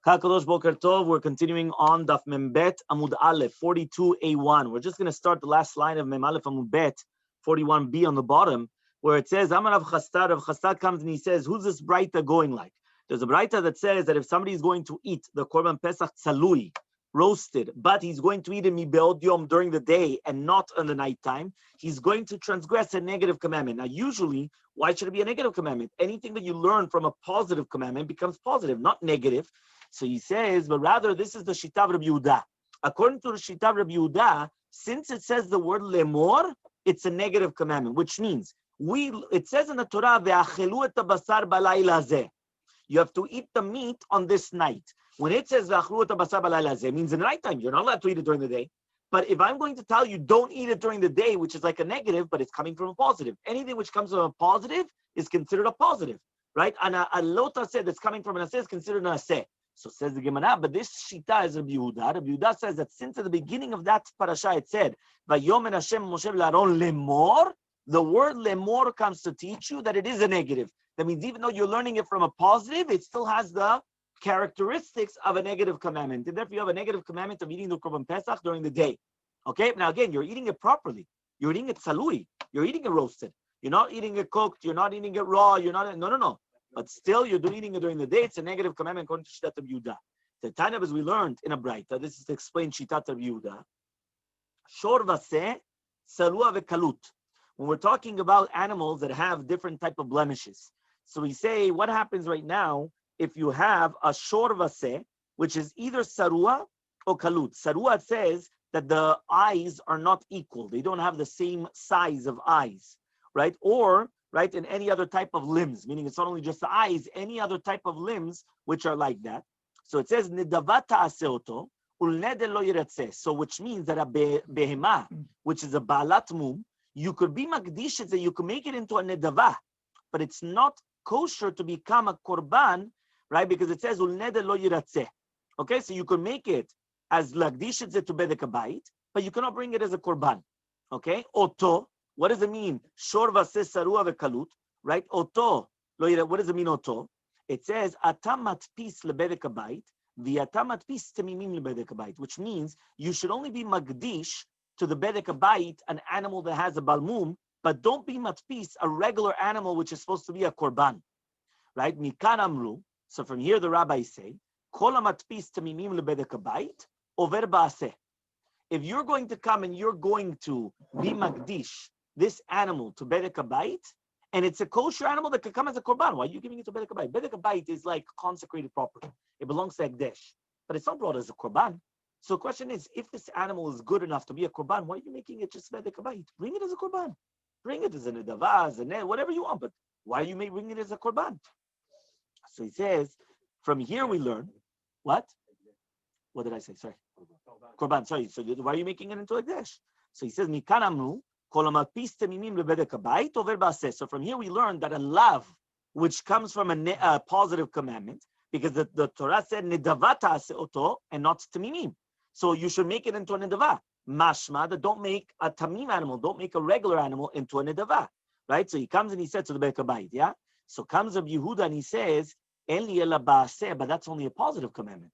Kadosh Boker Tov. We're continuing on Daf Membet Amud Aleph 42a1. We're just going to start the last line of Mem Aleph Amud Bet 41b on the bottom, where it says Amar Rav Chastad. Rav Chastad comes and he says, "Who's this Braita going like?" There's a Braita that says that if somebody is going to eat the Korban Pesach Tzalui, roasted, but he's going to eat it mibeod yom during the day and not in the nighttime, he's going to transgress a negative commandment. Now, usually, why should it be a negative commandment? Anything that you learn from a positive commandment becomes positive, not negative. So he says, but rather, this is the Shita of Rabbi Yehuda. According to the Shita of Rabbi Yehuda, since it says the word lemor, it's a negative commandment, which means it says in the Torah, ve'achelu et habasar balayla hazeh. You have to eat the meat on this night. When it says ve'achelu et habasar balayla hazeh, it means in the nighttime. You're not allowed to eat it during the day. But if I'm going to tell you don't eat it during the day, which is like a negative, but it's coming from a positive. Anything which comes from a positive is considered a positive, right? And a lota said that's coming from an aseh is considered an aseh. So says the Gemara, but this shita is Rabbi Yehuda. Rabbi Yehuda says that since at the beginning of that parasha it said, "Vayomer Hashem Moshe v'Aaron lemor," the word lemor comes to teach you that it is a negative. That means even though you're learning it from a positive, it still has the characteristics of a negative commandment. And therefore you have a negative commandment of eating the Korban Pesach during the day. Okay, now again, you're eating it properly. You're eating it salui. You're eating it roasted. You're not eating it cooked. You're not eating it raw. You're not, no. But still, you're eating it during the day. It's a negative commandment according to Shitat Rabbi Yehuda. The time as we learned in a Braita, this is to explain Shitat Rabbi Yehuda. Shor vaseh, salua vekalut. When we're talking about animals that have different type of blemishes, so we say what happens right now if you have a shor vaseh, which is either sarua or kalut. Sarua says that the eyes are not equal; they don't have the same size of eyes, right? Or right, in any other type of limbs, meaning it's not only just the eyes, any other type of limbs which are like that. So it says, Nidavata aseoto, ulnede lo yiratzeh. So which means that a behema, which is a balat mum, you could be magdish it, you could make it into a nedavah, but it's not kosher to become a korban, right? Because it says, ulnede lo yiratzeh. Okay, so you could make it as lagdish it to bedek habayit, but you cannot bring it as a korban. Okay, oto. What does it mean? Shor vaseh sarua vekalut, right? Oto. What does it mean, oto? It says, atam matpis lebedek habayit, v'atam matpis temimim lebedek habayit, which means you should only be magdish to the bedek habayit, an animal that has a balmum, but don't be matpis, a regular animal which is supposed to be a korban, right? Mikan amru. So from here the rabbis say, kol matpis temimim lebedek habayit, over ba'aseh. If you're going to come and you're going to be magdish this animal to bedek habayit, and it's a kosher animal that could come as a korban. Why are you giving it to bedek habayit? Bedek habayit is like consecrated property. It belongs to Ekdesh, but it's not brought as a korban. So the question is, if this animal is good enough to be a korban, why are you making it just bedek habayit? Bring it as a korban. Bring it as a nedavah, as a whatever you want, but why are you bringing it as a korban? So he says, from here we learn, what? What did I say? Sorry. Korban, sorry. So why are you making it into Ekdesh? So he says, Mikan amru, so from here we learn that a lav, which comes from a positive commandment, because the Torah said nidavata seoto and not tamimim. So you should make it into a nidavah. Mashma, that don't make a tamim animal, don't make a regular animal into a nidavah. Right? So he comes and he said to the Bedek habayit, yeah? So comes Rabbi Yehuda and he says, but that's only a positive commandment.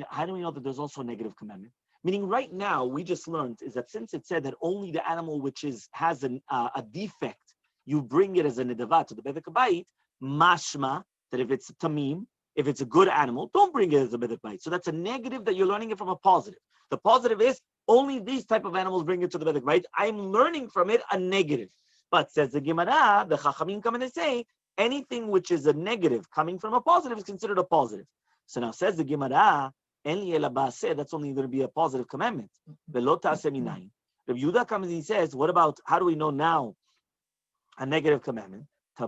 How do we know that there's also a negative commandment? Meaning right now, we just learned is that since it said that only the animal which has a defect, you bring it as a nedavah to the bedek habayit, mashma, that if it's a tamim, if it's a good animal, don't bring it as a bedek habayit. So that's a negative that you're learning it from a positive. The positive is only these type of animals bring it to the bedek habayit. I'm learning from it a negative. But says the Gemara, the Chachamim come and they say, anything which is a negative coming from a positive is considered a positive. So now says the Gemara, that's only going to be a positive commandment. Rabbi Yehuda comes and he says, what about, how do we know now a negative commandment? The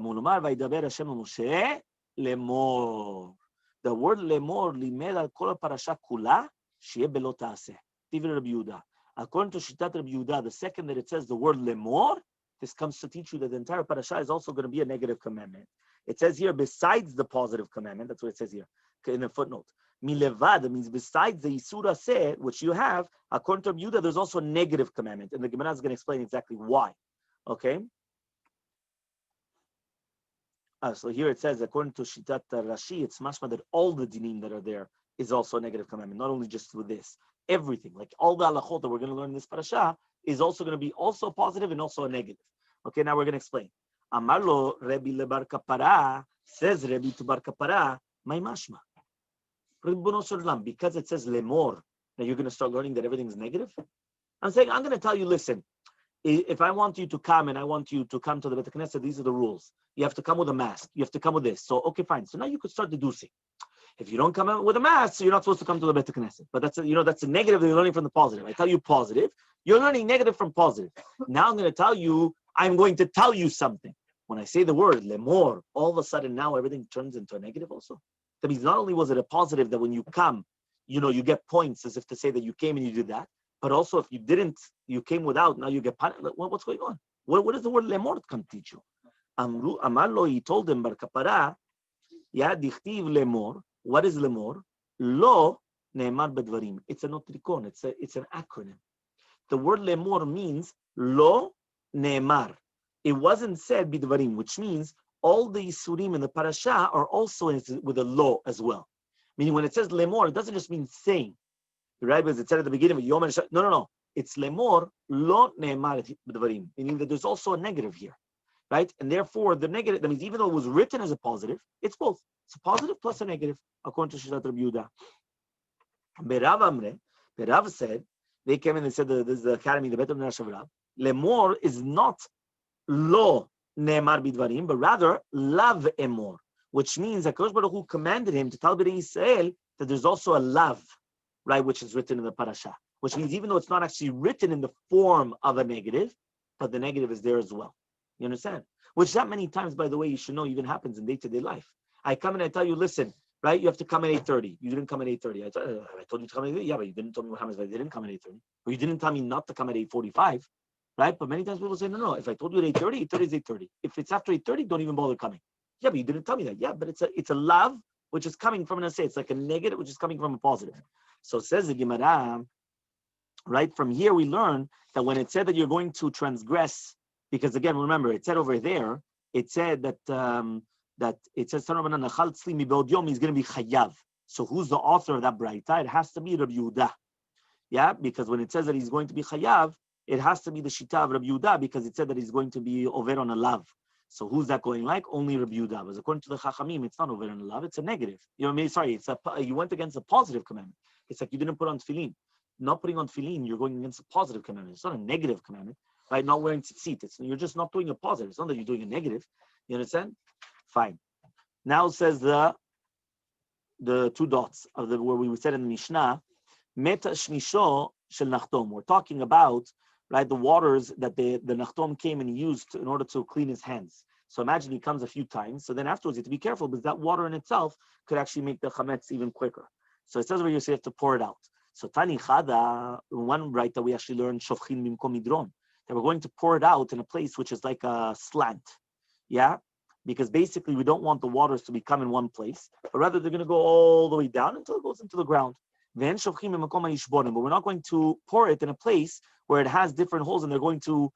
word lemor, limed al kol parasha kula, shieh belo ta'aseh. Rabbi Yehuda. According to Shitat Rabbi Yehuda, the second that it says the word lemor, this comes to teach you that the entire parasha is also going to be a negative commandment. It says here, besides the positive commandment, that's what it says here in the footnote. Milevad means besides the Isura Se, which you have, according to Rabbi Yehuda, there's also a negative commandment. And the Gemara is going to explain exactly why. Okay? So here it says, according to Shitat Rashi, it's mashma that all the dinim that are there is also a negative commandment, not only just with this. Everything, like all the halachot that we're going to learn in this parasha, is also going to be also positive and also a negative. Okay, now we're going to explain. Amarlo Rebbe lebar kapara, says Rebbe to bar kapara, my mashma. Because it says lemor, now you're going to start learning that everything's negative? I'm saying, I'm going to tell you, listen, if I want you to come and I want you to come to the Beit Knesset, these are the rules. You have to come with a mask. You have to come with this. So, okay, fine. So now you could start deducing. If you don't come out with a mask, so you're not supposed to come to the Beit Knesset. But that's a negative that you're learning from the positive. I tell you positive. You're learning negative from positive. Now I'm going to tell you something. When I say the word lemor, all of a sudden now everything turns into a negative also. That means not only was it a positive that when you come, you get points as if to say that you came and you did that, but also if you didn't, you came without, now you get punished. What's going on? What does the word lemor come teach you? Amarlo, he told him, bar kapara, ya dichtiv lemor. What is lemor? Lo ne'emar bedvarim. It's a notrikon. It's an acronym. The word lemor means lo ne'emar. It wasn't said bidvarim, which means all the isurim in the parasha are also with a lo as well. Meaning when it says lemor, it doesn't just mean saying, right? Because it said at the beginning of Yom no. It's lemor lo ne'emar bidvarim, meaning that there's also a negative here, right? And therefore the negative, that means even though it was written as a positive, it's both. It's a positive plus a negative, according to Shitat Rabbi Yehuda. Berav Amre, Berav said, they came in and said, this is the academy, the Bet of Rav. Lemor is not lo ne'emar bidvarim, but rather lav emor, which means that Kadosh Baruch Hu commanded him to tell Bnei Israel that there's also a lav, right, which is written in the parasha, which means even though it's not actually written in the form of a negative, but the negative is there as well. You understand? Which that many times, by the way, you should know even happens in day-to-day life. I come and I tell you, listen, right, you have to come at 8:30. You didn't come at 8:30. I told you to come at 8:30. Yeah, but you didn't tell me what happens if I didn't come at 8:30. Or you didn't tell me not to come at 8:45, right? But many times people say, no, if I told you at 8:30, 8:30 is 8:30. If it's after 8:30, don't even bother coming. Yeah, but you didn't tell me that. Yeah, but it's a love, which is coming from an essay. It's like a negative, which is coming from a positive. So it says the Gemara, right, from here we learn that when it said that you're going to transgress, because again, remember, it said over there, it said that it says he's going to be chayav. So who's the author of that braita? It has to be Rabbi Yehuda. Yeah, because when it says that he's going to be chayav, it has to be the shita of Rabbi Yehuda because it said that he's going to be over on a lav. So who's that going like? Only Rabbi Yehuda. Because according to the Chachamim, it's not over on a lav, it's a negative. You know what I mean? Sorry, you went against a positive commandment. It's like you didn't put on tefillin. Not putting on tefillin, you're going against a positive commandment. It's not a negative commandment, right? Not wearing tzitzit. You're just not doing a positive. It's not that you're doing a negative. You understand? Fine. Now says the two dots of where we said in the Mishnah, Meta Shnisho Shel Nachtom. We're talking about, right, the waters that the Nachtom came and used in order to clean his hands. So imagine he comes a few times. So then afterwards you have to be careful because that water in itself could actually make the chametz even quicker. So it says over here, so you have to pour it out. So Tani Chada, one right that we actually learned Shofchin Bimkom Midron, that we're going to pour it out in a place which is like a slant. Yeah? Because basically we don't want the waters to become in one place, but rather they're going to go all the way down until it goes into the ground. But we're not going to pour it in a place where it has different holes and they're going to,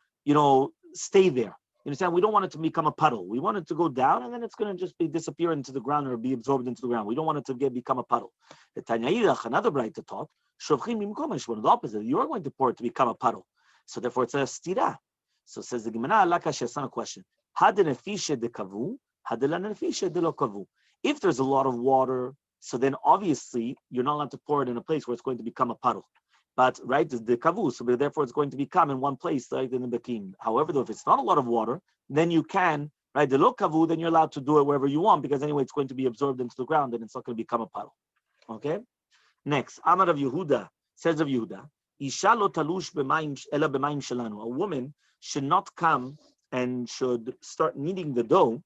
stay there. You understand? We don't want it to become a puddle. We want it to go down and then it's going to just disappear into the ground or be absorbed into the ground. We don't want it to become a puddle. The Tanyayidach, another Braita taught, the opposite. You are going to pour it to become a puddle. So therefore it's a stira. So says the Gemara, it's not a question. If there's a lot of water, so then obviously you're not allowed to pour it in a place where it's going to become a puddle. But right, the kavu, so therefore it's going to become in one place, like in the bekim. However, though, if it's not a lot of water, then you can, right, the lo kavu, then you're allowed to do it wherever you want, because anyway it's going to be absorbed into the ground and it's not going to become a puddle. Okay? Next, Amar of Yehuda, says of Yehuda, Isha lo talush b'mayim ela b'mayim shelanu. A woman should not come and should start kneading the dough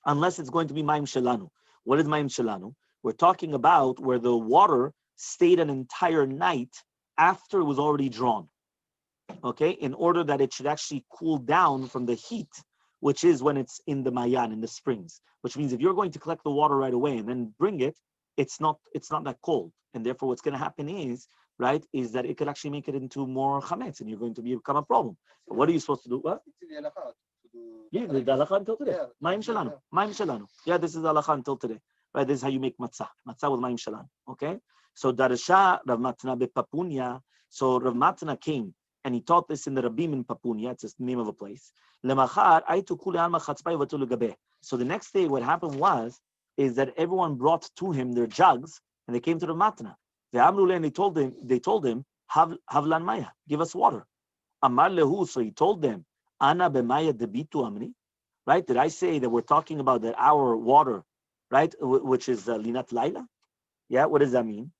unless it's going to be mayim shelanu. What is mayim shelanu? We're talking about where the water stayed an entire night after it was already drawn. Okay, in order that it should actually cool down from the heat, which is when it's in the mayan, in the springs. Which means if you're going to collect the water right away and then bring it, it's not that cold. And therefore what's going to happen is that it could actually make it into more chametz and you're going to become a problem. But what are you supposed to do? What? Yeah, the halacha until today. Mayim shalanu. Mayim shalanu. Yeah, this is the halacha until today. Right, this is how you make matzah. Matzah with mayim shalanu. Okay? So Darasha Rav Matna bePapunya. So Rav Matna came and he taught this in the Rabbim in Papunya. It's the name of a place. So the next day, what happened is that everyone brought to him their jugs and they came to Rav Matna. And they told him, Havlan Maya, give us water. Amar lehu, so he told them, Ana b'maya debitu amri. Right? Did I say that we're talking about that our water, right? Which is linat laila? Yeah, what does that mean?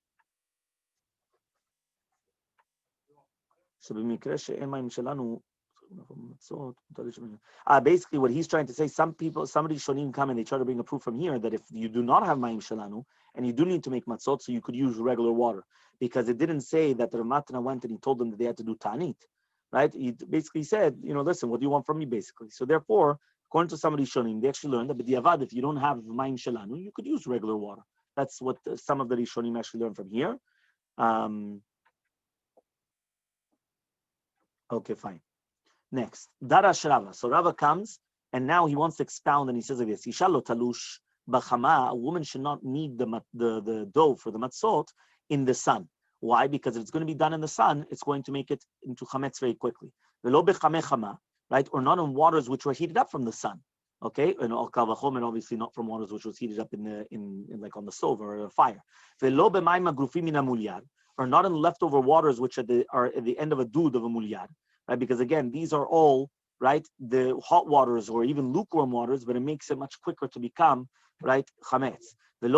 Basically, what he's trying to say, somebody shonim come and they try to bring a proof from here that if you do not have mayim shalanu and you do need to make matzot, so you could use regular water, because it didn't say that the Rav Matna went and he told them that they had to do ta'anit, right? He basically said, listen, what do you want from me, basically? So therefore, according to somebody shonim, they actually learned that b'diavad, if you don't have mayim shalanu, you could use regular water. That's what some of the Rishonim actually learned from here. Okay, fine. Next, Darash Rava. So Rava comes and now he wants to expound and he says like this: Isha lo talush b'chama. A woman should not knead the dough for the matzot in the sun. Why? Because if it's going to be done in the sun, it's going to make it into chametz very quickly. V'lo b'chame chama, right? Or not in waters which were heated up from the sun. Okay, and obviously not from waters which was heated up in like on the stove or a fire. V'lo b'mayim agrufim min hamulyad, or not in leftover waters which are at the end of a dud of a mulyad. Right, because again, these are all right the hot waters or even lukewarm waters, but it makes it much quicker to become right chametz. But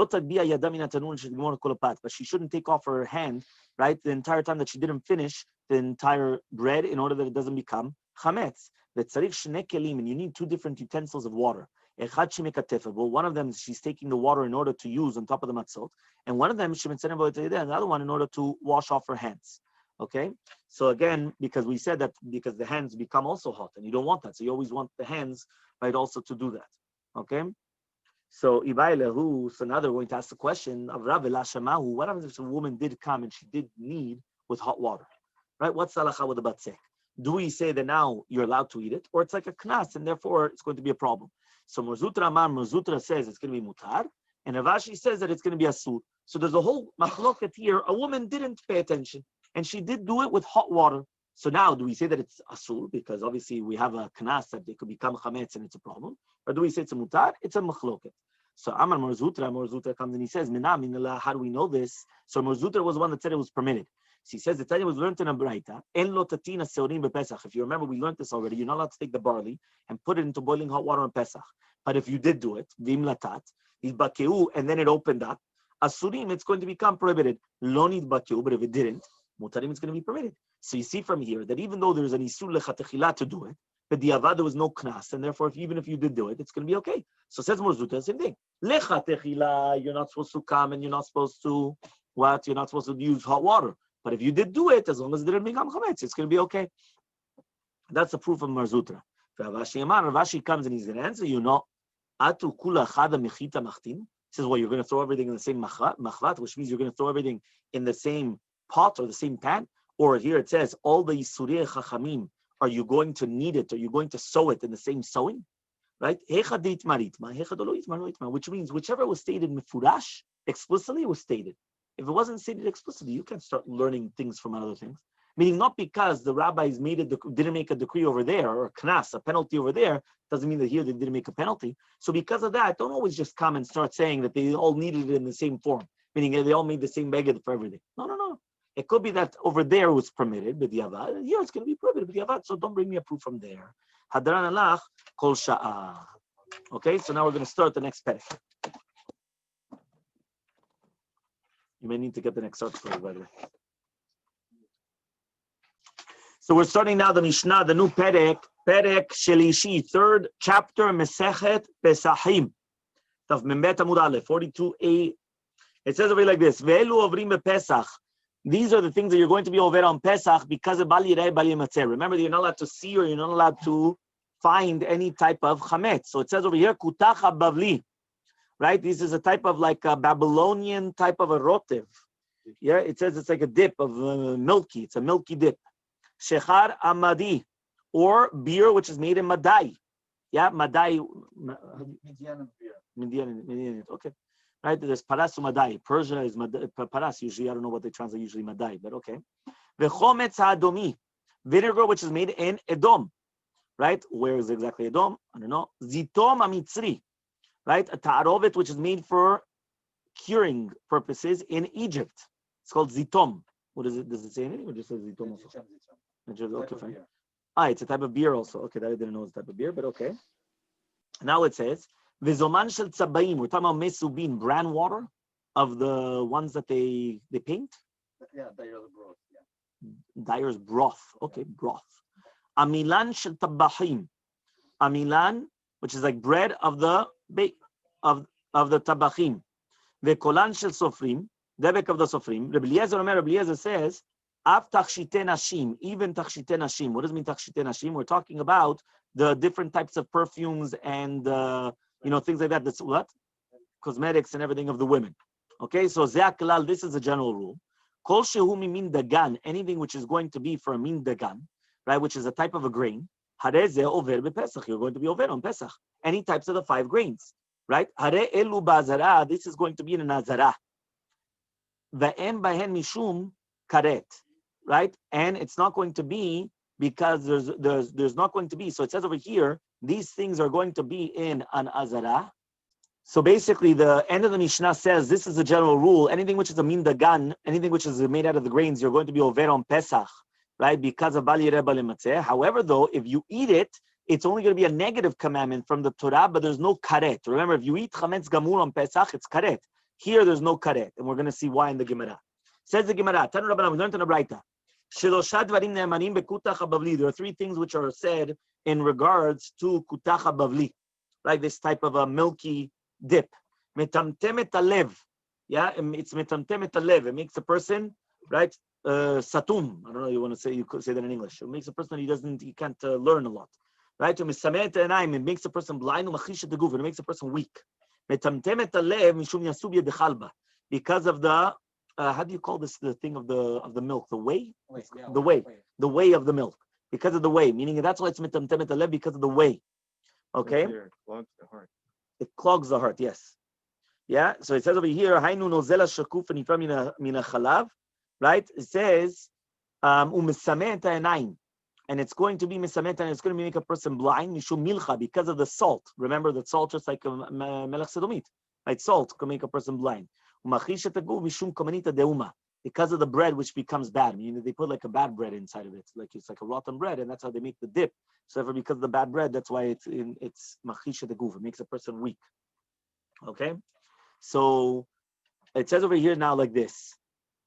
she shouldn't take off her hand right the entire time that she didn't finish the entire bread in order that it doesn't become chametz. And you need two different utensils of water. Well, one of them she's taking the water in order to use on top of the matzot, and one of them the other one in order to wash off her hands. Okay, so again, because we said that because the hands become also hot, and you don't want that, so you always want the hands, right, also to do that. Okay, so so now they're going to ask the question of Rav Elashamahu. What happens if a woman did come and she did knead with hot water, right? What's the halacha with the batzek? Do we say that now you're allowed to eat it, or it's like a knas, and therefore it's going to be a problem? So Merzutra says it's going to be mutar, and Ravashi says that it's going to be asur. So there's a whole machloket here. A woman didn't pay attention, and she did do it with hot water. So now, do we say that it's asur because obviously we have a knas that it could become chametz and it's a problem, or do we say it's a mutar? It's a machloket. So Amar Merzutra comes and he says, how do we know this? So Merzutra was the one that said it was permitted. So he says the Tanya was learned in a braita. If you remember, we learned this already. You're not allowed to take the barley and put it into boiling hot water on Pesach. But if you did do it, and then it opened up, asurim, it's going to become prohibited. Lo nidbakeu, but if it didn't, mutarim, it's going to be permitted. So you see from here that even though there's an isur lechatechila to do it, but the avad there was no knas, and therefore even if you did do it, it's going to be okay. So says Merzutra, same thing. Lechatechila, you're not supposed to come and you're not supposed to what? You're not supposed to use hot water. But if you did do it, as long as it didn't become chametz, it's going to be okay. That's the proof of Merzutra. Ravashi comes and he's going to answer you, Atu kula chada mechita machtin. He says, well, you're going to throw everything in the same machvat, which means you're going to throw everything in the same pot or the same pan. Or here it says, all the Yisurei Chachamim, are you going to knead it? Are you going to sew it in the same sewing? Right? Which means whichever was stated mifurash, explicitly was stated. If it wasn't stated explicitly, you can start learning things from other things. Meaning not because the rabbis didn't make a decree over there, or a knas, a penalty over there, doesn't mean that here they didn't make a penalty. So because of that, don't always just come and start saying that they all needed it in the same form, meaning they all made the same beged for everything. No. It could be that over there it was permitted, but here it's going to be prohibited, so don't bring me a proof from there. Hadran alach kol sha'a. Okay, so now we're going to start the next perek. You may need to get the next article, by the way. So we're starting now the Mishnah, the new perek Shelishi, third chapter, Masechet Pesahim Daf Yomi Amud Aleph, 42a. It says over like this: Ve'elu ovrim bePesach. These are the things that you're going to be over on Pesach because of Bal Yirei Bal Yimatzer. Remember that you're not allowed to see or you're not allowed to find any type of chametz. So it says over here, Kutacha Bavli. Right? This is a type of like a Babylonian type of a rotev. Yeah, it says it's like a dip of milky. It's a milky dip. Shechar Amadi, or beer which is made in Madai. Yeah, Madai. Midian. Okay. Right, there's Paras Madai. Persia is Paras. Usually, I don't know what they translate. Usually Madai, but okay. V'chometz ha'adomi, vinegar which is made in Edom. Right, where is exactly Edom? I don't know. Zitom amitzri, right, a ta'arovet which is made for curing purposes in Egypt. It's called zitom. What is it? Does it say anything, or just says zitom also? Okay, fine. It's a type of beer also. Okay, that I didn't know it's a type of beer, but okay. Now it says v'zoman shel tzabayim. We're talking about mesubin, bran water of the ones that they paint. Yeah, dyer's broth. Yeah. Dyer's broth. Okay, broth. Amilan shel tabachim. Amilan, which is like bread of the of the tabachim. Vekolan shel sofrim, debek of the sofrim. Rabbi Eliezer says, Av tachshite nashim, even tachshite nashim. What does it mean tachshite nashim? We're talking about the different types of perfumes and things like that. That's what? Cosmetics and everything of the women. Okay, so ze'aklal, this is a general rule. Kol shehu min dagan, anything which is going to be for a min dagan, right, which is a type of a grain. Hare ze over bePesach. You're going to be over on Pesach. Any types of the 5 grains. Right? Hare elu ba'azara. This is going to be in an azara. Ve'en bahen mishum karet. Right? And it's not going to be because there's not going to be. So it says over here, these things are going to be in an azara. So basically, the end of the Mishnah says this is a general rule. Anything which is a min dagan, anything which is made out of the grains, you're going to be over on Pesach, right? Because of bal yireh bal imatzeh. However, though, if you eat it, it's only going to be a negative commandment from the Torah, but there's no karet. Remember, if you eat chametz gamur on Pesach, it's karet. Here, there's no karet, and we're going to see why in the Gemara. Says the Gemara, Tanu Rabbanan, we learned in the Braita. There are 3 things which are said in regards to kutach habavli, right? This type of a milky dip. Metamtemet alev. Yeah, it's metamtemet alev. It makes a person, right? Satum. I don't know. You could say that in English. It makes a person he can't learn a lot, right? It makes a person blind. It makes a person weak. Metamtemet alev mishum yasub yedechalba, because of the how do you call this? The thing of the milk, the whey, the whey of the milk, because of the whey. Meaning that's why it's metamtemet alev, because of the whey. Okay. It clogs the heart, yes. Yeah, so it says over here, Hainu nozela shakuf nifra mina chalav, right? It says, u'mesameh enayim, and it's going to be mesameh, and it's going to make a person blind, mishum milcha, because of the salt. Remember that salt, just like melech sedomit, right? Salt can make a person blind. U'machish etagu mishum komanita deuma, because of the bread which becomes bad. Meaning they put like a bad bread inside of it, it's like a rotten bread, and that's how they make the dip. So because of the bad bread, that's why it's machisha the goof. It makes a person weak. Okay, so it says over here now like this.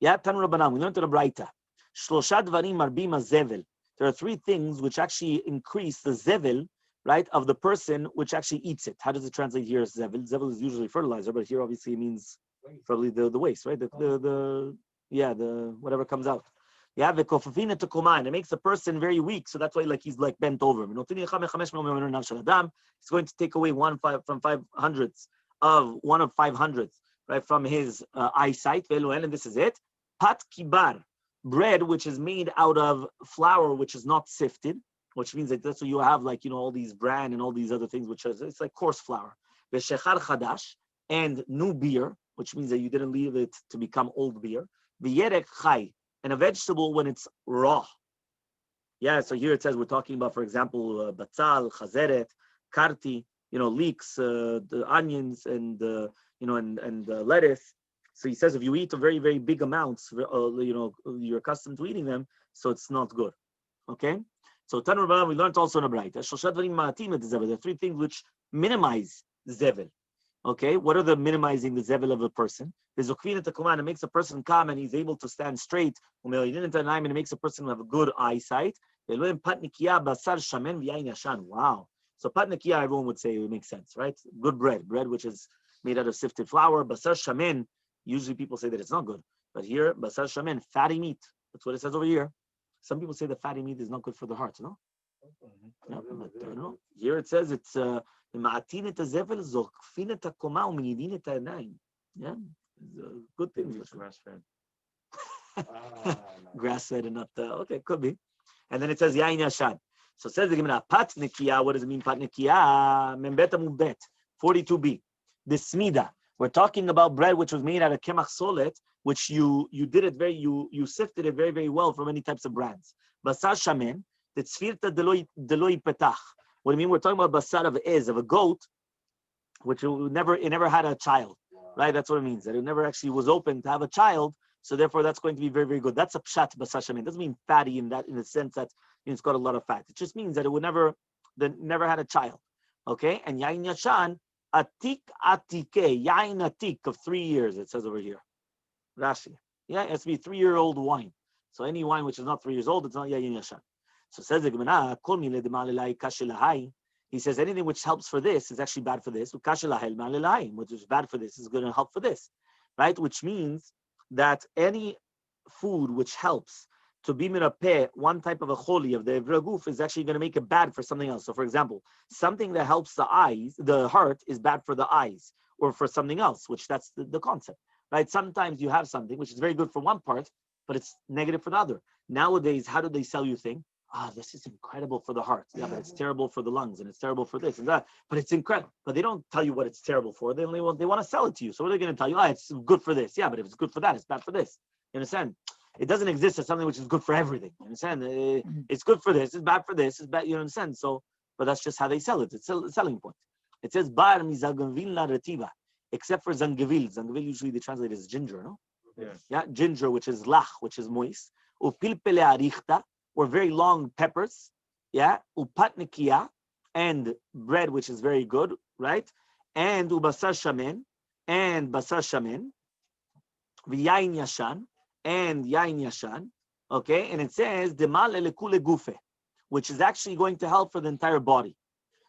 Yeah, Tanu Rabbanan, we learned to the Braita. Shlosha dvarim marbim zevel. There are 3 things which actually increase the zevel, right, of the person which actually eats it. How does it translate here as zevel? Zevel is usually fertilizer, but here obviously it means probably the waste, right? The whatever comes out. Yeah, and it makes a person very weak, so that's why he's like bent over. It's going to take away 1 from 500ths of 1 of 500ths, right, from his eyesight. And this is it. Pat kibar, bread which is made out of flour which is not sifted, which means that that's what you have, all these bran and all these other things, which is it's like coarse flour. V'shechar chadash, and new beer, which means that you didn't leave it to become old beer. V'yerek chai, and a vegetable when it's raw. Yeah, so here it says we're talking about, for example, batzal, chazeret, karti, leeks, the onions, and lettuce. So he says if you eat a very, very big amounts, you're accustomed to eating them, so it's not good. Okay? So Tanu Rabbanan, we learned also in a Braita. There are 3 things which minimize zevel. Okay, what are the minimizing the zevel of a person? There's it makes a person calm and he's able to stand straight. And it makes a person have a good eyesight. Wow. So pat nikiya, everyone would say it makes sense, right? Good bread which is made out of sifted flour. Basar shamen, usually people say that it's not good. But here, basar shamen, fatty meat. That's what it says over here. Some people say the fatty meat is not good for the heart, no? No, but, here it says it's מעטין את הזבל, זוקפין את הקומה ומנידין את העיניים. Yeah, good thing. Grass-fed. Grass-fed and not, okay, could be. And then it says, yain yashan. So says the Gemara, pat nekiya. What does it mean, pat nekiya? Membet amud bet, 42b. The smida. We're talking about bread which was made out of kemach solet, which you sifted it very, very well for many types of brands. Basar shamen, the tzfirta deloi petach. What do you mean? We're talking about basar of a goat, which it never had a child, right? That's what it means, that it never actually was open to have a child. So therefore, that's going to be very, very good. That's a pshat basar shamen. It doesn't mean fatty in the sense that it's got a lot of fat. It just means that it never had a child. Okay, and yain yashan atik atike, yain atik of 3 years. It says over here, Rashi. Yeah, it has to be 3-year-old wine. So any wine which is not 3 years old, it's not yain yashan. So says the Gemara, kol mile demalelai kashelahai. He says anything which helps for this is actually bad for this. Which is bad for this is going to help for this, right? Which means that any food which helps to be mirapeh, one type of a choli of the ivra guf, is actually going to make it bad for something else. So, for example, something that helps the heart is bad for the eyes, or for something else, which that's the concept, right? Sometimes you have something which is very good for one part, but it's negative for the other. Nowadays, how do they sell you things? This is incredible for the heart. Yeah, but it's terrible for the lungs, and it's terrible for this and that. But it's incredible. But they don't tell you what it's terrible for. They want to sell it to you. So what are they going to tell you? It's good for this. Yeah, but if it's good for that, it's bad for this. You understand? It doesn't exist as something which is good for everything. You understand? It's good for this. It's bad for this. It's bad. You understand? So, but that's just how they sell it. It's a selling point. It says bar mizagavil la retiva, except for zangavil. Zangavil usually they translate as ginger, no? Yeah, ginger, which is lach, which is moist. Upilpele arichta, or very long peppers. Yeah, upatnikia, and bread which is very good, right? And ubasar shamen, and basar shamen, v'yain yashan, and yain yashan, okay? And it says demal elekule gufe, which is actually going to help for the entire body,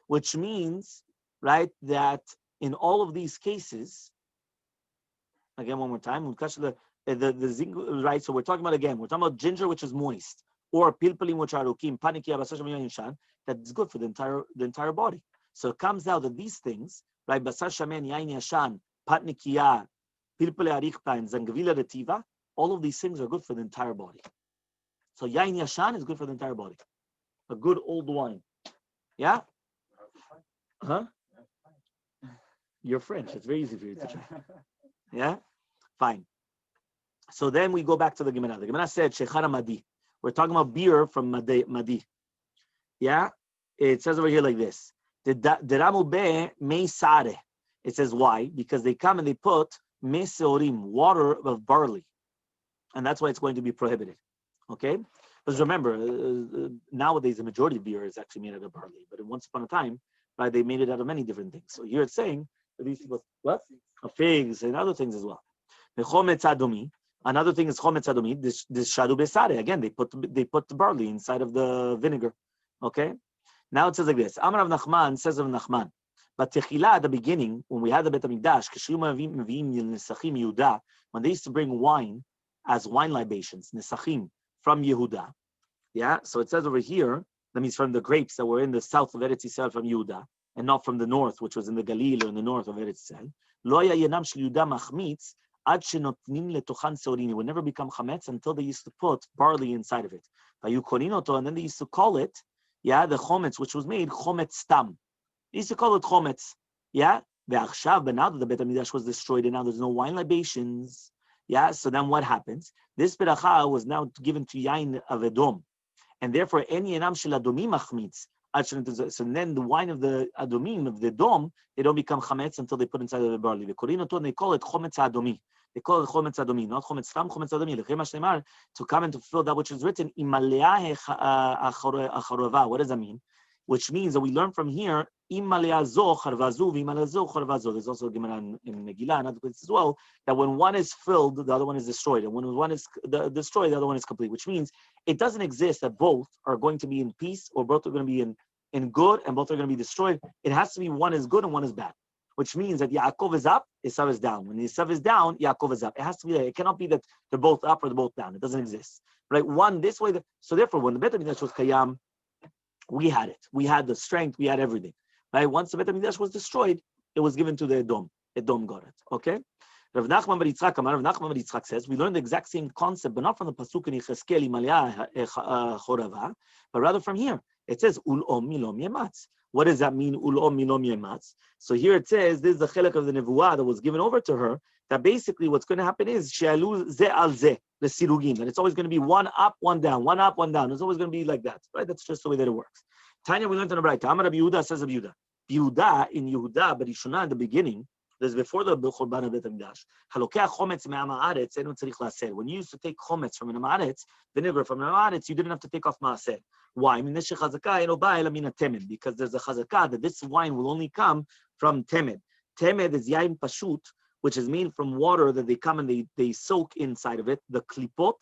which means, right, that in all of these cases, again one more time, right? So we're talking about ginger, which is moist, or pilpalim, which are rukim, panikia, basar shamen, yain yashan, that's good for the entire body. So it comes out that these things, right, basar shamen, yain yashan, patnikia, pilpale arichta, and zangavila retiva, all of these things are good for the entire body. So yain yashan is good for the entire body. A good old wine. Yeah? Huh? You're French. It's very easy for you to try. Yeah? Fine. So then we go back to the Gemara. The Gemara said, Shechara Madi. We're talking about beer from Madi. Yeah? It says over here like this. Deramube me sare. It says why? Because they come and they put me seorim, water of barley. And that's why it's going to be prohibited. Okay? Because remember, nowadays the majority of beer is actually made out of barley. But once upon a time, right, they made it out of many different things. So here it's saying that these people, what? Figs and other things as well. The chometz adomi. Another thing is chometz adomi. This shadu besare. Again, they put the barley inside of the vinegar. Okay? Now it says like this. Amar of Nachman says of Nachman. But techila at the beginning, when we had the Bet HaMikdash, when they used to bring wine as wine libations, nesachim, from Yehuda. Yeah, so it says over here, that means from the grapes that were in the south of Eretz Yisrael from Yehuda, and not from the north, which was in the Galil or in the north of Eretz Yisrael. Lo ya yenam shel Yehuda machmitz ad shenotnim letochan seorim. It would never become chametz until they used to put barley inside of it. And then they used to call it, yeah, the chometz, which was made chometz stam. They used to call it chometz. Yeah, but now that the Bet HaMikdash was destroyed and now there's no wine libations. Yeah, so then what happens? This beracha was now given to yain of Edom, and therefore any enam shel adomim machmitz. So then the wine of the adomim of the Edom, they don't become chametz until they put inside of the barley. The korinoton, and they call it chometz adomi. They call it chometz adomi, not chometz stam, chometz adomi. To come and to fulfill that which is written. What does that mean? Which means that we learn from here, there's also a Gemara in Megillah and other places as well, that when one is filled, the other one is destroyed. And when one is destroyed, the other one is complete. Which means it doesn't exist that both are going to be in peace or both are going to be in good and both are going to be destroyed. It has to be one is good and one is bad. Which means that Yaakov is up, Esav is down. When Esav is down, Yaakov is up. It has to be there. It cannot be that they're both up or they're both down. It doesn't exist. Right? One this way. So therefore, when the Bet HaMikdash was Kayam, we had it. We had the strength. We had everything. Right? Once the Bet HaMikdash was destroyed, it was given to the Edom. Edom got it. Okay? Rav Nachman bar Yitzchak says, we learned the exact same concept, but not from the Pasuk in Yechezkel, but rather from here. It says ul'om milom yematz. What does that mean? Ul'om milom yematz. So here it says this is the chilek of the nevuah that was given over to her. That basically what's going to happen is she'alu ze al ze the sirugim. That it's always going to be one up, one down, one up, one down. It's always going to be like that, right? That's just the way that it works. Tanya, we learned on the right. Amar Rabbi Yehuda says Rabbi Yehuda. Yehuda in Yehuda, but Yishuna in the beginning. This is before the Churban of Bet Hamikdash. Halokeh chometz me'am haaretz eno tzarich la'aser. When you used to take chometz from an haaretz, vinegar from an haaretz, you didn't have to take off maaser. Why? Because there's a chazakah that this wine will only come from temed. Temed is yain pashut, which is made from water that they come and they soak inside of it. The klipot,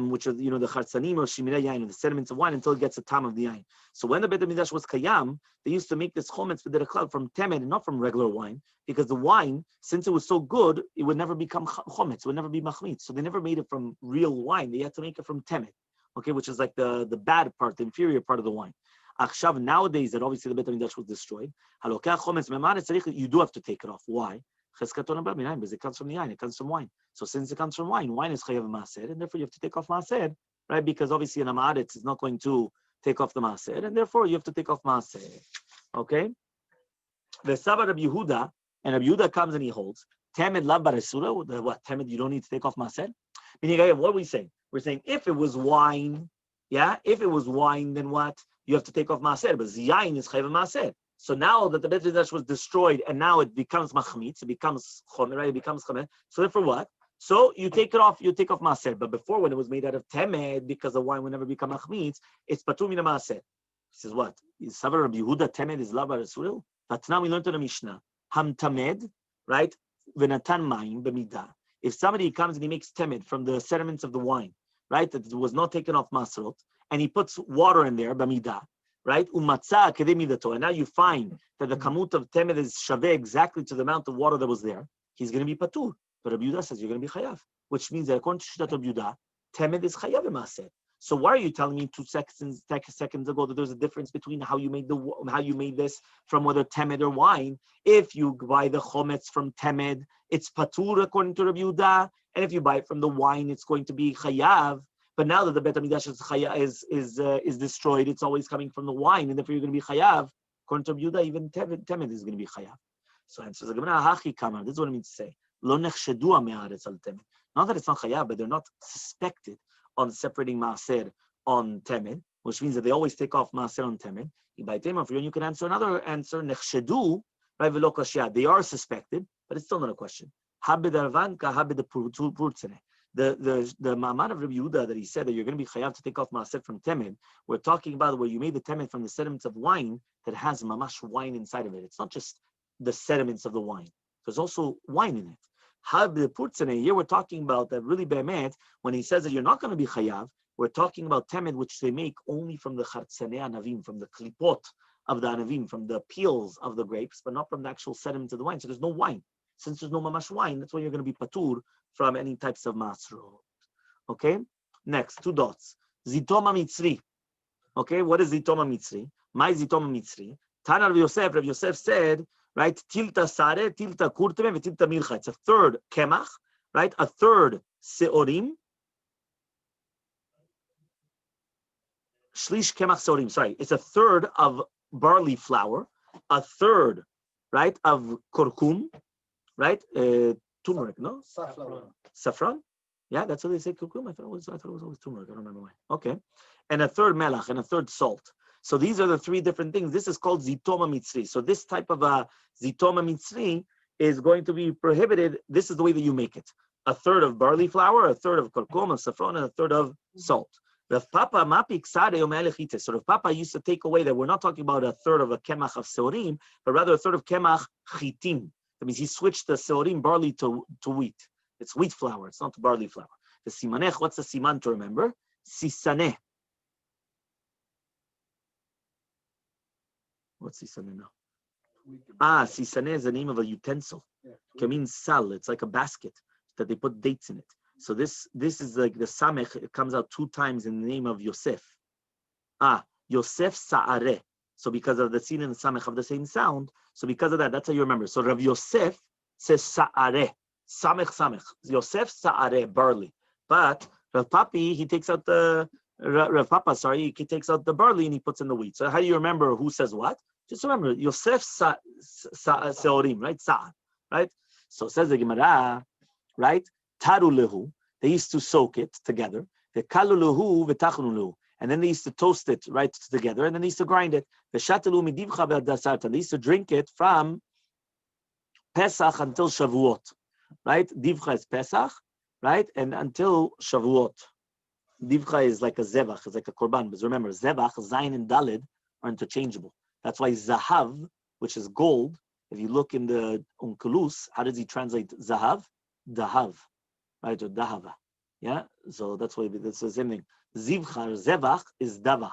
which is the chartzanim or shimirei yain, the sediments of wine until it gets the tam of the yain. So when the Bet Hamikdash was kayam, they used to make this chometz b'derech from temed and not from regular wine, because the wine, since it was so good, it would never become chometz, it would never be machmitz. So they never made it from real wine; they had to make it from temed, okay, which is like the bad part, the inferior part of the wine. Achshav, nowadays that obviously the Bet Hamikdash was destroyed, you do have to take it off. Why? Because it comes from the yain, it comes from wine. So since it comes from wine is chayav maaser, and therefore you have to take off maaser, right? Because obviously an amaretz is not going to take off the maaser, and therefore you have to take off maaser. Okay? The Saba Rabbi Yehuda, and Rabbi Yehuda comes and he holds temed lav baresura. What temed? You don't need to take off maaser. Meaning, what are we saying? We're saying if it was wine, if it was wine, then what? You have to take off maaser, but yain is chayav maaser. So now that the Bet Hamikdash was destroyed and now it becomes machmitz, it becomes chomer, right? It becomes chomer. So therefore what? So you take it off, you take off maaser. But before, when it was made out of temed, because the wine would never become machmitz, it's patur mina maaser. He says what? Is Savar Rabbi Yehuda temed is lava resuril? But now we learned in the Mishnah, ham tamed, right? V'natan mayim b'midah. If somebody comes and he makes temed from the sediments of the wine, right, that was not taken off masrot, and he puts water in there, b'midah, right? Umatzah kedei midato, and now you find that the kamut of temed is shaveh exactly to the amount of water that was there. He's going to be patur. But Rabbi Yehuda says you're going to be chayav, which means that according to Shittat Rabbi Yehuda, temed is chayav b'maaser. So why are you telling me 2 seconds ago that there's a difference between how you made this from whether temed or wine? If you buy the chometz from temed, it's patur according to Rabbi Yehuda, and if you buy it from the wine, it's going to be chayav. But now that the Bet Hamikdash is destroyed, it's always coming from the wine, and therefore you're going to be chayav. According to Rabbi Yehuda, even temed is going to be chayav. So answers the Gemara, hachi kamar. This is what it means to say. Lo nechshedu me'aretz al temed. Not that it's not chayav, but they're not suspected on separating maaser on temed, which means that they always take off maaser on temed. For you can answer another answer. Nechshedu, right? V'lo kashya. They are suspected, but it's still not a question. Habed arvan ka habed purtzene. The ma'amad of Rabbi Yehuda that he said that you're going to be chayav to take off maaser from temed, we're talking about where you made the temed from the sediments of wine that has mamash wine inside of it. It's not just the sediments of the wine. There's also wine in it. Here we're talking about that really be'emet, when he says that you're not going to be chayav, we're talking about temed which they make only from the chartsanei anavim, from the klipot of the anavim, from the peels of the grapes, but not from the actual sediments of the wine. So there's no wine. Since there's no mamash wine, that's why you're going to be patur from any types of masrot. Okay? Next, 2 dots. Zitoma mitzri. Okay, what is zitoma mitzri? My zitoma mitzri. Tana Rav Yosef said, right, tilta sare, tilta kurteme, tilta milcha. It's a third kemach, right? A third seorim. Shlish kemach seorim, sorry. It's a third of barley flour, a third, right, of kurkum, right? Turmeric, no? Saffron. Yeah, that's what they say, kurkum. I thought it was always turmeric. I don't remember why. Okay. And a third melach, and a third salt. So these are the 3 different things. This is called zitoma mitzri. So this type of a zitoma mitzri is going to be prohibited. This is the way that you make it. A third of barley flour, a third of kurkum, of saffron, and a third of salt. Rav Papa used to take away that we're not talking about a third of a kemach of seorim, but rather a third of kemach chitim. That means he switched the seorim barley to wheat. It's wheat flour. It's not barley flour. The simanech, what's the siman to remember? Sisaneh. What's sisaneh now? Sisaneh is the name of a utensil. It means sal. It's like a basket that they put dates in it. So this is like the samech. It comes out 2 times in the name of Yosef. Yosef Sa'areh. So because of the sin and the samech have the same sound, so because of that, that's how you remember. So Rav Yosef says Sa'areh. Samech. Yosef Sa'areh, barley. But Rav Papi, he takes out the Rav Papa, sorry, he takes out the barley and he puts in the wheat. So how do you remember who says what? Just remember, Yosef Seorim, right? Sa'an, right? So says the Gemara, right? Taru lehu, they used to soak it together. The kalu lehu v'tachnu lehu. And then they used to toast it right together, and then they used to grind it. The shatelu midivcha ve'adasarta. They used to drink it from Pesach until Shavuot, right? Divcha is Pesach, right? And until Shavuot. Divcha is like a zevach, it's like a korban. But remember, zevach, zayin, and dalid are interchangeable. That's why zahav, which is gold, if you look in the Onkelos, how does he translate zahav? Dahav, right? Or dahava. Yeah? So that's why that's the same thing. Zivcha or zevach is davach,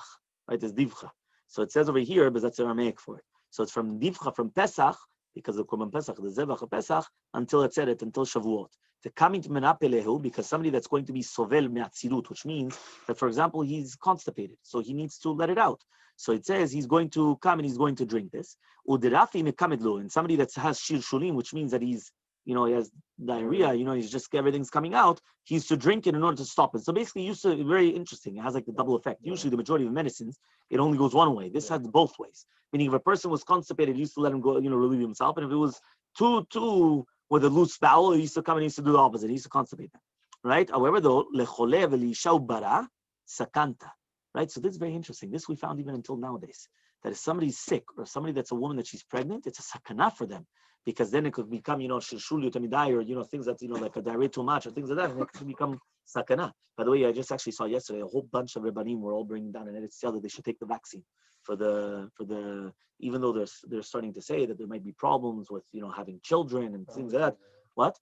right? It's divcha. So it says over here, but that's Aramaic for it. So it's from divcha, from Pesach, because of Korban Pesach, the zevach of Pesach, until it said it, until Shavuot. To come into menapelehu, because somebody that's going to be sovel me'atzilut, which means that, for example, he's constipated, so he needs to let it out. So it says he's going to come and he's going to drink this. Udirafi mekamedlu, and somebody that has shir shulim, which means that he's, he has diarrhea, he's just, everything's coming out, he used to drink it in order to stop it. So basically, very interesting. It has like the double effect. Usually the majority of medicines, it only goes one way. This has both ways. Meaning if a person was constipated, he used to let him go, relieve himself. And if it was too with a loose bowel, he used to come and he used to do the opposite. He used to constipate them. Right? However, though, lechole v'lisha bara sakanta. Right? So this is very interesting. This we found even until nowadays. That if somebody's sick or somebody that's a woman that she's pregnant, it's a sakana for them. Because then it could become, shilshul yutamidai, or, things that, like a diarrhea too much or things like that, and it could become sakana. By the way, I just actually saw yesterday, a whole bunch of Rebbanim were all bringing down an editorial that they should take the vaccine for the, even though they're starting to say that there might be problems with, having children and things like that. What?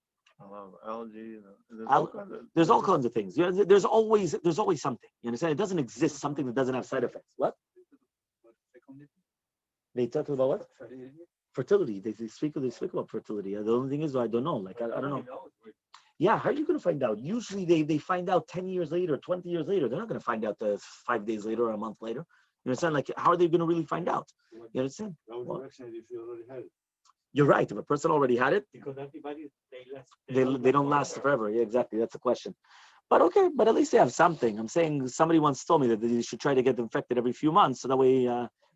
Allergy. There's all kinds of things. There's always something. You understand? It doesn't exist something that doesn't have side effects. What? They talk about what? Fertility. They speak about fertility. The only thing is, I don't know. I don't know. Yeah, how are you going to find out? Usually they find out 10 years later, 20 years later. They're not going to find out 5 days later or a month later. You understand? How are they going to really find out? You understand? You're right. If a person already had it, because antibodies they don't last forever. Yeah, exactly. That's the question. But okay, but at least they have something. I'm saying somebody once told me that you should try to get infected every few months, so that way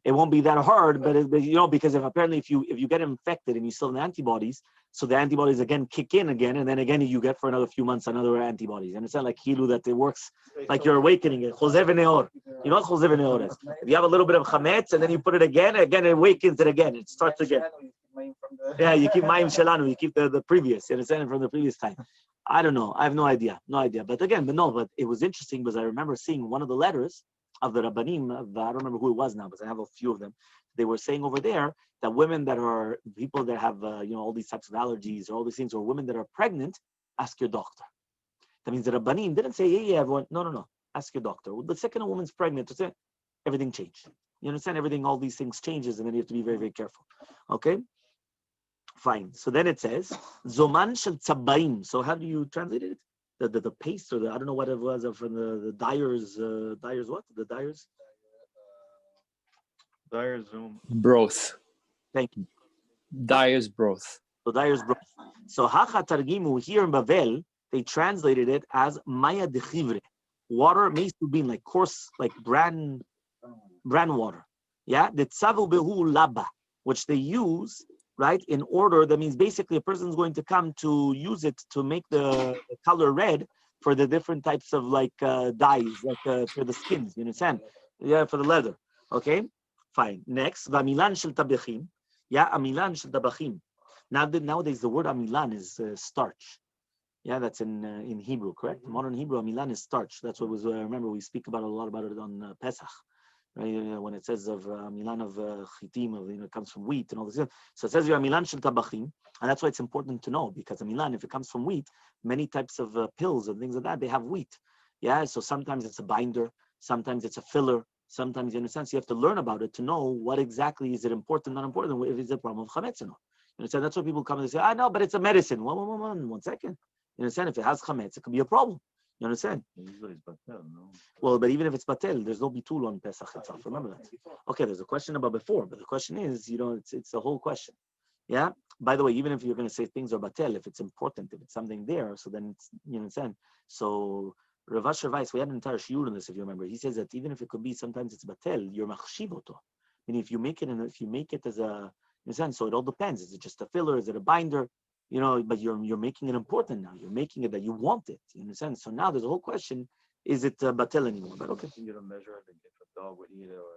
it won't be that hard. But because if you get infected and you still have the antibodies, so the antibodies again kick in again, and then again you get for another few months another antibodies. And it's not like Hilu that it works like you're awakening it. Chosev neor. You know what chosev neor is? If you have a little bit of chametz and then you put it again it awakens it again. It starts again. Yeah, you keep Mayim Shelanu, you keep the previous, you understand, from the previous time. I don't know. I have no idea. But it was interesting because I remember seeing one of the letters of the Rabbanim, I don't remember who it was now, but I have a few of them. They were saying over there that women that are, people that have, all these types of allergies or all these things, or women that are pregnant, ask your doctor. That means the Rabbanim didn't say, yeah, everyone, no, ask your doctor. The second a woman's pregnant, everything changed. You understand? Everything, all these things changes, and then you have to be very, very careful. Okay? Fine. So then it says, Zoman shel tzabaim. So how do you translate it? The paste, or I don't know what it was from the dyers. Dyers what? The dyers? Dyer's Zoom. Broth. Thank you. Dyer's broth. So dyer's broth. So hacha targimu here in Bavel, they translated it as maya de chivre. Water made to be like coarse, like bran water. Yeah, the tzavu behu laba, which they use, right, in order. That means basically a person is going to come to use it to make the color red for the different types of dyes, for the skins. You understand? Yeah, for the leather. Okay, fine. Next, v'amilan shel tabachim. Yeah, amilan shel tabachim. Nowadays the word amilan is starch. Yeah, that's in Hebrew, correct? Modern Hebrew, amilan is starch. That's what was. Remember, we speak about a lot about it on Pesach. Right, when it says of milan of chitim, it comes from wheat and all this. So it says milan shel tabachim, and that's why it's important to know, because a milan, if it comes from wheat, many types of pills and things like that, they have wheat. Yeah, so sometimes it's a binder, sometimes it's a filler, sometimes, you understand, so you have to learn about it to know what exactly is it important, not important, if it's a problem of chametz or not. You understand? That's why people come and say, no, but it's a medicine. One second. You understand? If it has chametz, it could be a problem. You understand? Usually it's batel, no? Well, but even if it's batel, there's no bitul on Pesach itself. Remember that. Okay, there's a question about before, but the question is, it's a whole question. Yeah. By the way, even if you're going to say things are batel, if it's important, if it's something there, so then it's, you understand. So Rav Asher Weiss, we had an entire shiur on this, if you remember. He says that even if it could be, sometimes it's batel, you're machshiv oto. Meaning if you make it as a, in a sense, so it all depends. Is it just a filler? Is it a binder? But you're making it important now. You're making it that you want it, in a sense. So now there's a whole question: is it batel anymore? But okay. You get a measure of it if a dog would eat it, or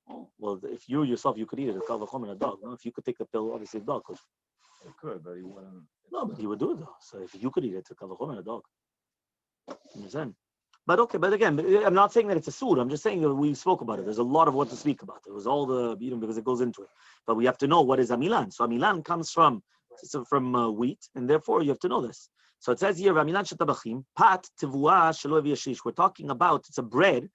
Oh, well, if you yourself you could eat it, a kal v'chomer a dog. No, if you could take the pill, obviously a dog could. he could, but he wouldn't. No, but he would do it though. So if you could eat it, a kal v'chomer a dog. You understand? But okay, but again, I'm not saying that it's a sur. I'm just saying that we spoke about it. There's a lot of what to speak about. It was all the, because it goes into it. But we have to know what is amilan. So amilan comes from wheat, and therefore you have to know this. So it says here, amilan shetabachim pat tivua shelo yashish. We're talking about, it's a bread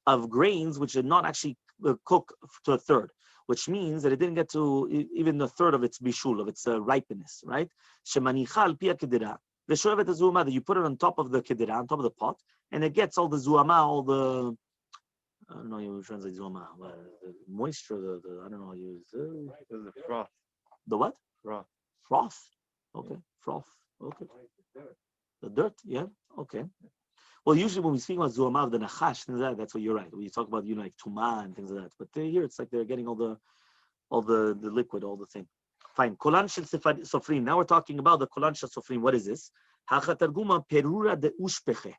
of grains which did not actually cook to a third, which means that it didn't get to even a third of its bishul, of its ripeness, right? Shemanicha al pia kedira. The shovet zuama, that you put it on top of the kedira, on top of the pot, and it gets all the zuama, all the, I don't know, you translate zuama, the moisture, the I don't know, The froth. The what? Froth. Froth. Okay, froth. Okay. The dirt, yeah, okay. Well, usually when we speak about zuama, the nachash, things like that, that's what you're right. We talk about, like tuma and things like that. But here it's like they're getting all the liquid, all the thing. Fine. Kolan shel sofrim. Now we're talking about the kolan shel sofrim. What is this? Hachatarguma perura de ushpeche.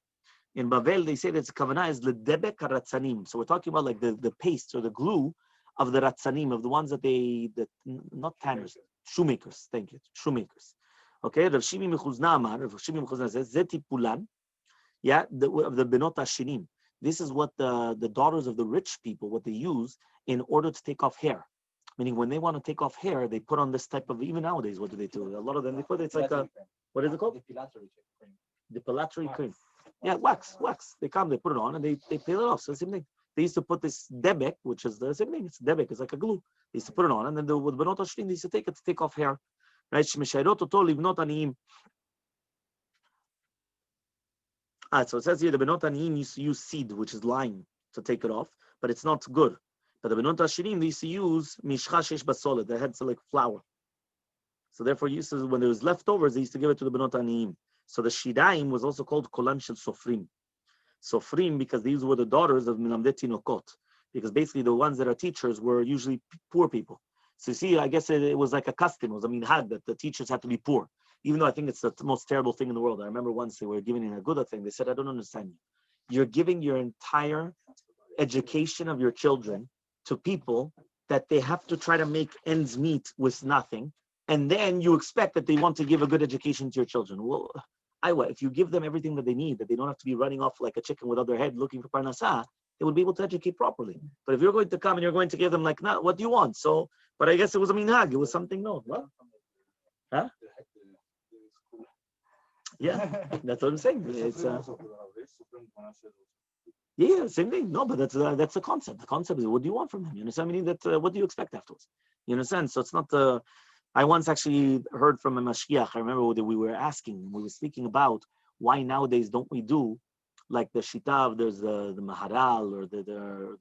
In Bavel, they say that its kavanah is ledebek haratzanim. So we're talking about like the paste or the glue of the ratzanim, of the ones that not tanners, shoemakers. Thank you, shoemakers. Okay. Rav Shimi Mechuzna Amar. Rav Shimi Mechuzna says zeti pulan. Yeah, of the benot hashinim. This is what the daughters of the rich people, what they use in order to take off hair. Meaning when they want to take off hair, they put on this type of, even nowadays, what do they do? A lot of them, they put, it's like a, what is it called? Depilatory cream. Yeah, wax. They come, they put it on, and they peel it off. So the same thing. They used to put this debek, which is the same thing. It's debek, it's like a glue. They used to put it on, and then with benot hashlim, they used to take it to take off hair. Right? Shmeshayirot oto livnot aniyim. So it says here the benot aniyim used to use seed, which is lime, to take it off, but it's not good. But the benot hashirim, they used to use mishcha shesh basolet, they had like flour. So therefore, when there was leftovers, they used to give it to the benot aniyim. So the shidaim was also called kolan shel sofrim. Sofrim, because these were the daughters of minamdet tinokot. Because basically the ones that are teachers were usually poor people. So you see, I guess it was like a custom, it was a minhag that the teachers had to be poor. Even though I think it's the most terrible thing in the world. I remember once they were giving a good thing. They said, I don't understand you. You're giving your entire education of your children to people that they have to try to make ends meet with nothing. And then you expect that they want to give a good education to your children. Well, if you give them everything that they need, that they don't have to be running off like a chicken without their head looking for parnasah, they would be able to educate properly. But if you're going to come and you're going to give them like, nah, what do you want? So, but I guess it was a minhag. It was something, no. What? Huh? Yeah, that's what I'm saying. It's yeah, same thing. No, but that's the concept. The concept is, what do you want from them? You understand? Meaning that what do you expect afterwards? You understand? So it's not the. I once actually heard from a mashgiach. I remember that we were speaking about why nowadays don't we do like the shitav? There's the maharal, or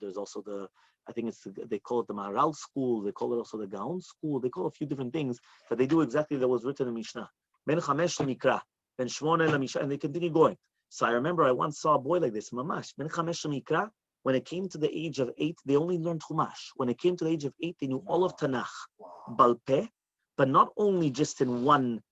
there's also the. I think they call it the maharal school. They call it also the gaon school. They call a few different things that they do exactly that was written in Mishnah. Ben chamesh mikra. Ben shmona lamisha, and they continue going. So I remember I once saw a boy like this, mamash. Ben chamesh mikra. When it came to the age of 8, they only learned chumash. When it came to the age of 8, they knew all of Tanakh, balpeh, but not only just in one.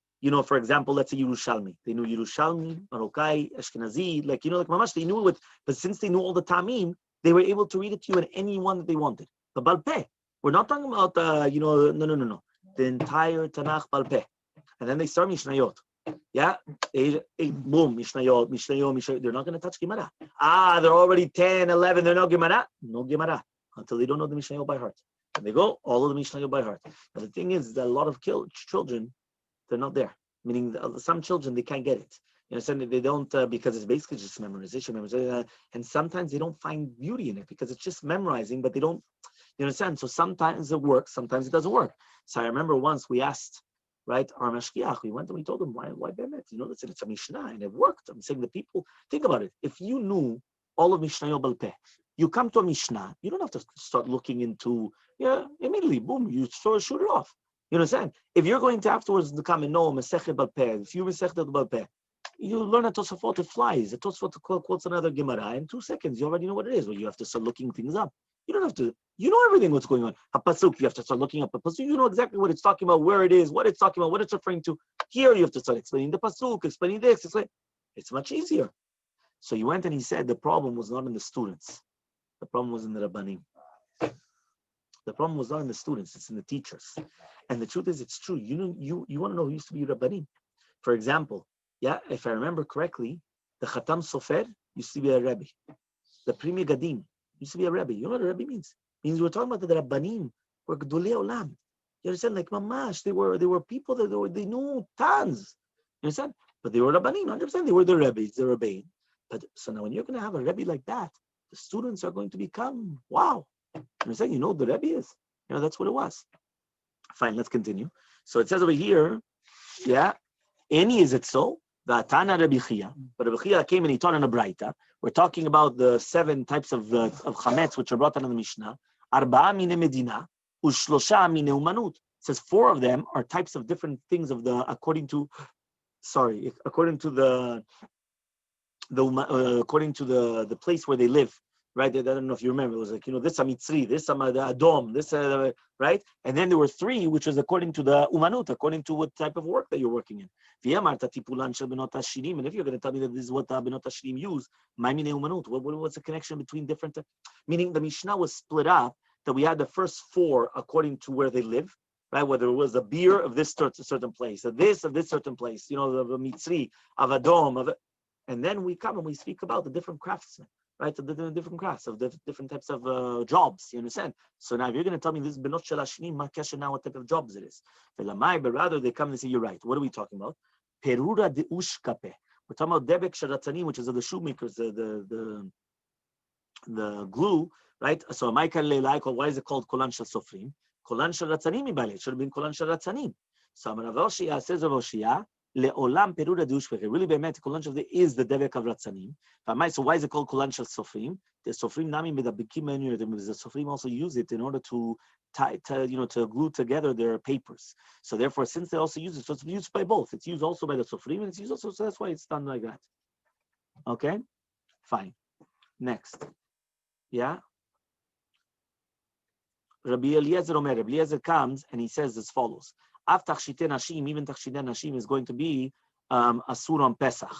For example, let's say Yerushalmi. They knew Yerushalmi, Marokkai, Ashkenazi, like mamash. They knew it, but since they knew all the tamim, they were able to read it to you in any one that they wanted. The balpeh. We're not talking about no. The entire Tanakh balpeh, and then they start Mishnayot. Yeah, boom, Mishnayot. They're not going to touch Gemara. They're already 10, 11. They're no Gemara until they don't know the Mishnayot by heart. And they go all of the Mishnayot by heart. But the thing is that a lot of children, they're not there. Meaning some children, they can't get it. You understand? They don't because it's basically just memorization, and sometimes they don't find beauty in it because it's just memorizing, but they don't. You understand? So sometimes it works, sometimes it doesn't work. So I remember once we asked. Right, our mashgiach, we went and we told him, why Bemet? It's a Mishnah, and it worked. I'm saying the people, think about it. If you knew all of Mishnah Balpeh, you come to a Mishnah, you don't have to start looking into, immediately, boom, you sort of shoot it off. You understand? If you're going to afterwards to come and know Masechet Balpeh, if you Masechta Balpeh, you learn a Tosafot, it flies. A Tosafot quotes another Gemara. In 2 seconds, you already know what it is. Well, you have to start looking things up. You don't have to, you know everything what's going on. A pasuk, you have to start looking up a pasuk. You know exactly what it's talking about, where it is, what it's talking about, what it's referring to. Here, you have to start explaining the pasuk, explaining this. It's much easier. So he went and he said the problem was not in the students. The problem was in the Rabbanim. The problem was not in the students, it's in the teachers. And the truth is, it's true. You want to know who used to be Rabbanim. For example, if I remember correctly, the Khatam Sofer used to be a Rebbe. The Primi Gadim used to be a Rebbe. You know what a Rebbe means? It means we're talking about the Rabbanim, were Gdolei Olam. You understand? Like Mamash, they were people that they knew tons. You understand? But they were Rabbanim, 100%. They were the Rebbes, the Rebbein. But so now when you're going to have a Rebbe like that, the students are going to become, wow. You understand? You know what the Rebbe is. You know, that's what it was. Fine, let's continue. So it says over here, any is it so? V'atana Rabbi Chia. But Rabbi Chia came and he taught in a Braita. We're talking about the 7 types of chametz which are brought down in the Mishnah. Arba'a mine medina, ushlosha mine umanut. It says 4 of them are types of different things according to the place where they live. Right? I don't know if you remember. It was like, this Amitzri, this Adom, this, right? And then there were 3, which was according to the Umanut, according to what type of work that you're working in. And if you're going to tell me that this is what the Benot Hashirim use, what's the connection between different, meaning the Mishnah was split up, that we had the first 4 according to where they live, right? Whether it was a beer of this certain place, of this certain place, the Mitzri, of Adom, and then we come and we speak about the different craftsmen. Right, the different crafts of different types of jobs. You understand? So now, if you're going to tell me this benot shel hashnim, now what type of jobs it is? But rather they come and say, you're right. What are we talking about? Perura de ushkape. We're talking about debek sharatzanim, which is of the shoemakers, the glue, right? So why is it called kolan shel sofrim? Kolan shel ratzanim ibale. It should have been kolan shel ratzanim. So Rav Oshia says Rav Oshia, Le'olam peruda de ushkape. Really, be'emet, kolan shel is the debek of ratzanim. So why is it called kolan shel sofrim? The sofrim nami medabikim menu. The sofrim also use it in order to to glue together their papers. So therefore, since they also use it, so it's used by both. It's used also by the sofrim, and it's used also. So that's why it's done like that. Okay, fine. Next, Rabbi Eliezer comes and he says as follows: Af tachshitei nashim, even tachshitei nashim is going to be asur on Pesach.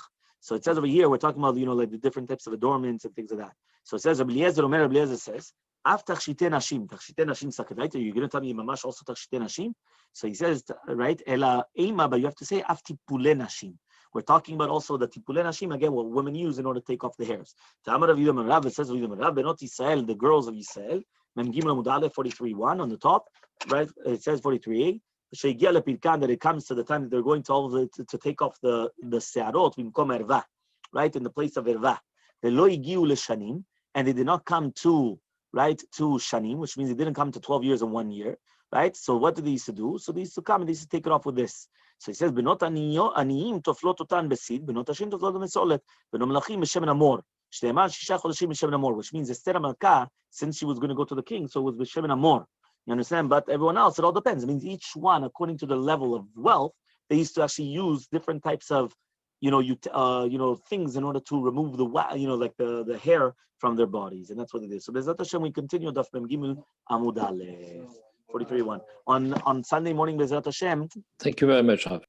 So it says over here, we're talking about, like the different types of adornments and things like that. So it says, Rabbi Eliezer says, Af tachshitei nashim saket, right? Are you going to tell me mamash also tachshitei nashim? So he says, right, Ela eima, but you have to say Af tipulei nashim. We're talking about also the tipulei nashim, again, what women use in order to take off the hairs. Ta'amar Rav Yudah ben Rav, it says Rav Yudah ben Rav, Benot Yisrael, the girls of Yisrael, Mem Gimel Amud Aleph 43:1 on the top, right? It says 43a. That it comes to the time that they're going to take off the se'arot bimkom erva, right, in the place of erva. Velo higiu leshanim, and they did not come to shanim, which means they didn't come to 12 years and 1 year, right? So what did they used to do? So they used to come and they used to take it off with this. So he says, benot aniyim toflot otan besid, benot hashim toflot besolet, benot melachim b'shem amor. Shte'emar shisha chodeshim b'shem amor, which means Esther Malka, since she was going to go to the king, so it was b'shem amor. You understand? But everyone else, it all depends. It means each one, according to the level of wealth, they used to actually use different types of, things in order to remove the, like the hair from their bodies, and that's what it is. So Bezrat Hashem, we continue Daf Mem Gimel Amud Aleph 43:1 on Sunday morning. Bezrat Hashem. Thank you very much, Rav.